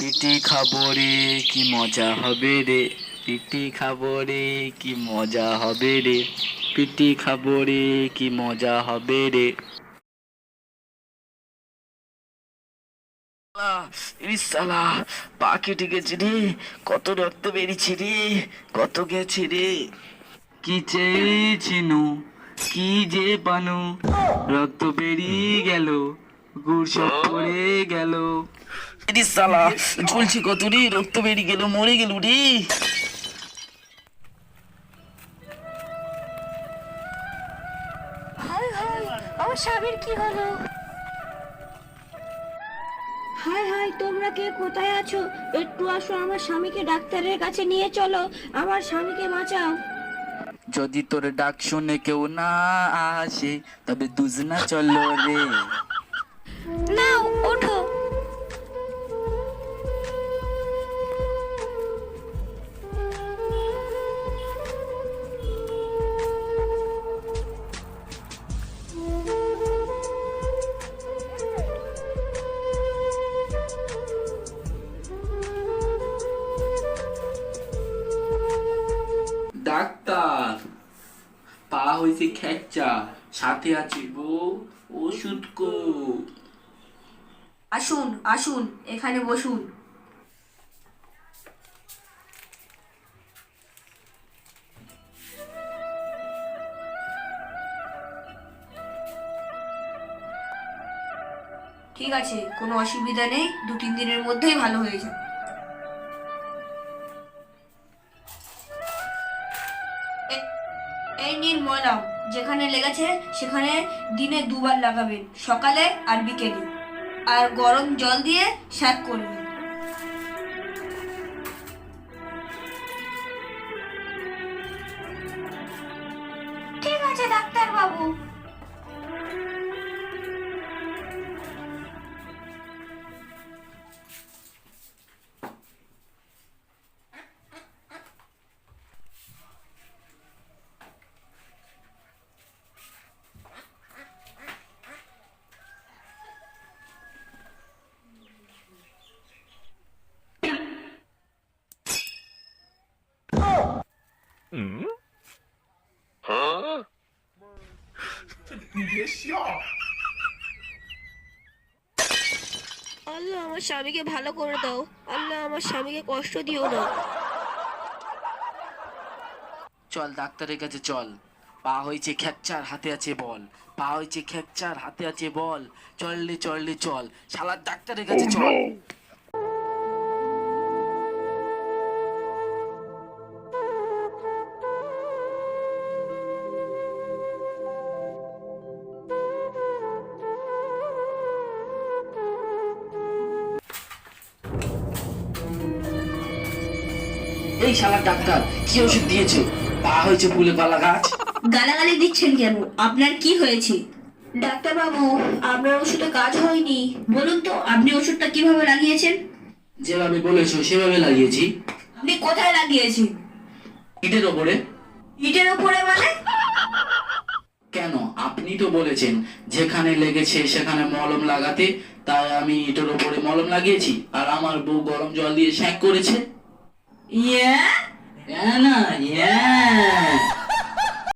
PT খাবো রে কি মজা হবে রে, পিটি খাবো রে কি মজা হবে রে, পিটি খাবো রে কি মজা হবে রে। সালা পা কেটে গেছে রে, কত রক্ত বেরিয়েছে রে, কত গেছে রে। কি চেয়েছিনু কি যে পানু, রক্ত বেরিয়ে গেল, গুড় সব পড়ে গেল। সালা ঝুলছি কত রে, রক্ত বেরিয়ে গেল, মরে গেল রে। হায় হায়, আমার স্বামীর কি হলো? হায় হায়, তোমরা কে কোথায় আছো? একটু আসো, আমার স্বামীকে ডাক্তারের কাছে নিয়ে চলো, আমার স্বামীকে বাঁচাও। যদি তোর ডাক শুনে কেউ না আসে, তবে দুজনা চলো রে। নাও ওঠো। ডাক্তার, পা হয়েছে খেচ্চা, সাথে আছে বউ, ওষুধ কো। আসুন আসুন, এখানে বসুন। ঠিক আছে, কোনো অসুবিধা নেই, 2-3 দিনের মধ্যেই ভালো হয়ে যাবে। এই নিন মলম, যেখানে লেগেছে সেখানে দিনে 2 বার লাগাবেন, সকালে আর বিকেলে, আর গরম জল দিয়ে সেঁক করবেন। ঠিক আছে ডাক্তার বাবু। আল্লাহ, আমার স্বামীকে ভালো করে দাও। আল্লাহ, আমার স্বামীকে কষ্ট দিও না। চল ডাক্তারের কাছে চল। পা হয়েছে খেচ্চার, হাতে আছে বল, পা হয়েছে খেচ্চার, হাতে আছে বল, চললে চললে চল, শালা ডাক্তারের কাছে চল। এই শালা ডাক্তার, কি ওষুধ দিয়েছো? পা হয়েছে ফুলে পালা গাছ। গালাগালি দিচ্ছেন কেন? আপনার কি হয়েছে? ডাক্তার বাবু, আপনার ওষুধে কাজ হয়নি। বলুন তো, আপনি ওষুধটা কিভাবে লাগিয়েছেন? যেভাবে বলেছো সেভাবে লাগিয়েছি। আপনি কোথায় লাগিয়েছেন? ইটের ওপরে। ইটের উপরে মানে? কেন, আপনি তো বলেছেন যেখানে লেগেছে সেখানে মলম লাগাতে, তাই আমি ইটের ওপরে মলম লাগিয়েছি, আর আমার বউ গরম জল দিয়ে সেঁক করেছে। ইয়া না,